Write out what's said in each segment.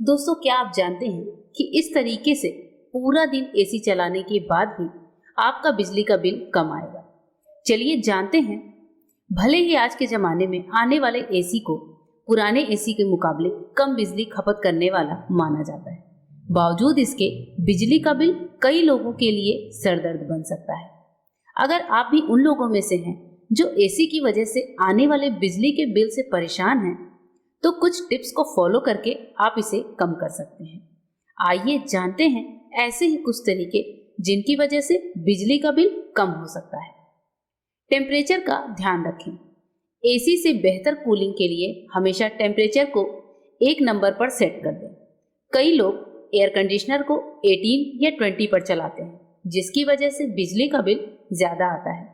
दोस्तों, क्या आप जानते हैं कि इस तरीके से पूरा दिन एसी चलाने के बाद भी आपका बिजली का बिल कम आएगा। चलिए जानते हैं। भले ही आज के जमाने में आने वाले एसी को पुराने एसी के मुकाबले कम बिजली खपत करने वाला माना जाता है, बावजूद इसके बिजली का बिल कई लोगों के लिए सरदर्द बन सकता है। अगर आप भी उन लोगों में से हैं जो एसी की वजह से आने वाले बिजली के बिल से परेशान हैं, तो कुछ टिप्स को फॉलो करके आप इसे कम कर सकते हैं। आइए जानते हैं ऐसे ही कुछ तरीके जिनकी वजह से बिजली का बिल कम हो सकता है। टेम्परेचर का ध्यान रखें। एसी से बेहतर कूलिंग के लिए हमेशा टेम्परेचर को 1 नंबर पर सेट कर दें। कई लोग एयर कंडीशनर को 18 या 20 पर चलाते हैं, जिसकी वजह से बिजली का बिल ज्यादा आता है।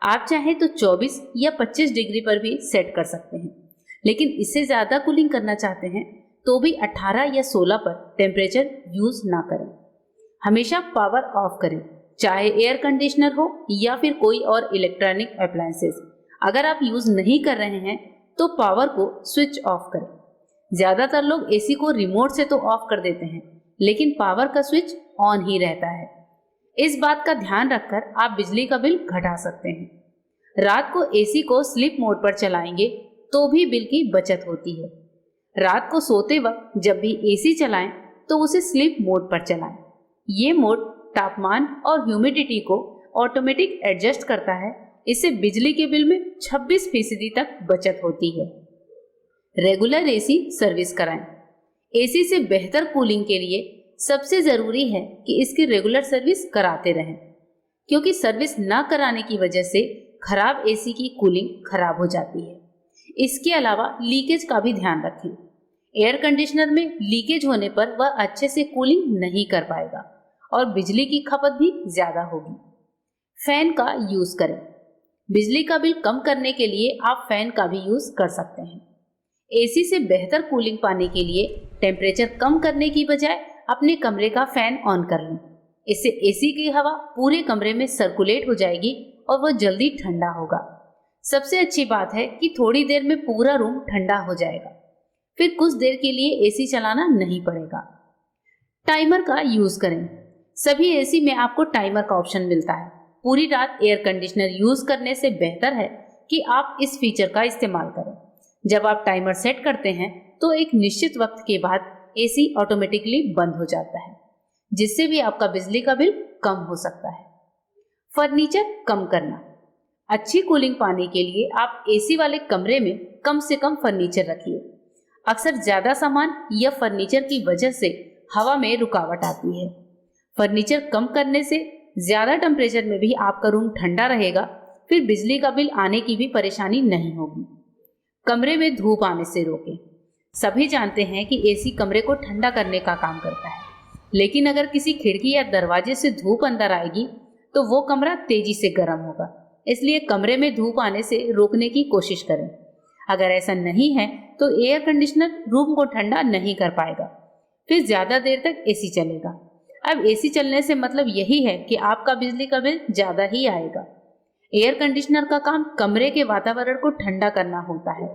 आप चाहें तो 24 या 25 डिग्री पर भी सेट कर सकते हैं, लेकिन इससे ज्यादा कूलिंग करना चाहते हैं तो भी 18 या 16 पर टेम्परेचर यूज ना करें। हमेशा पावर ऑफ करें, चाहे एयर कंडीशनर हो या फिर कोई और इलेक्ट्रॉनिक अप्लायंसेस। अगर आप यूज नहीं कर रहे हैं तो पावर को स्विच ऑफ करें। ज्यादातर लोग एसी को रिमोट से तो ऑफ कर देते हैं, लेकिन पावर का स्विच ऑन ही रहता है। इस बात का ध्यान रखकर आप बिजली का बिल घटा सकते हैं। रात को एसी को स्लीप मोड पर चलाएंगे तो भी बिल की बचत होती है। रात को सोते वक्त जब भी एसी चलाएं तो उसे स्लीप मोड पर चलाएं। ये मोड तापमान और ह्यूमिडिटी को ऑटोमेटिक एडजस्ट करता है। इससे बिजली के बिल में 26% तक बचत होती है। रेगुलर एसी सर्विस कराएं। एसी से बेहतर कूलिंग के लिए सबसे जरूरी है कि इसकी रेगुलर सर्विस कराते रहें, क्योंकि सर्विस ना कराने की वजह से खराब एसी की कूलिंग खराब हो जाती है। इसके अलावा लीकेज का भी ध्यान रखें। एयर कंडीशनर में लीकेज होने पर वह अच्छे से कूलिंग नहीं कर पाएगा और बिजली की खपत भी ज्यादा होगी। फैन का यूज करें। बिजली का बिल कम करने के लिए आप फैन का भी यूज कर सकते हैं। एसी से बेहतर कूलिंग पाने के लिए टेम्परेचर कम करने की बजाय अपने कमरे का फैन ऑन कर लें। इससे एसी की हवा पूरे कमरे में सर्कुलेट हो जाएगी और वह जल्दी ठंडा होगा। सबसे अच्छी बात है कि थोड़ी देर में पूरा रूम ठंडा हो जाएगा, फिर कुछ देर के लिए एसी चलाना नहीं पड़ेगा। टाइमर का यूज करें। सभी एसी में आपको टाइमर का ऑप्शन मिलता है। पूरी रात एयर कंडीशनर यूज करने से बेहतर है कि आप इस फीचर का इस्तेमाल करें। जब आप टाइमर सेट करते हैं तो एक निश्चित वक्त के बाद एसी ऑटोमेटिकली बंद हो जाता है, जिससे भी आपका बिजली का बिल कम हो सकता है। फर्नीचर कम करना। अच्छी कूलिंग पाने के लिए आप एसी वाले कमरे में कम से कम फर्नीचर रखिए। अक्सर ज्यादा सामान या फर्नीचर की वजह से हवा में रुकावट आती है। फर्नीचर कम करने से ज्यादा टेम्परेचर में भी आपका रूम ठंडा रहेगा, फिर बिजली का बिल आने की भी परेशानी नहीं होगी। कमरे में धूप आने से रोकें। सभी जानते हैं कि एसी कमरे को ठंडा करने का काम करता है, लेकिन अगर किसी खिड़की या दरवाजे से धूप अंदर आएगी तो वो कमरा तेजी से गर्म होगा। इसलिए कमरे में धूप आने से रोकने की कोशिश करें। अगर ऐसा नहीं है तो एयर कंडीशनर रूम को ठंडा नहीं कर पाएगा, फिर ज्यादा देर तक एसी चलेगा। अब एसी चलने से मतलब यही है कि आपका बिजली का बिल ज्यादा ही आएगा। एयर कंडीशनर का काम कमरे के वातावरण को ठंडा करना होता है।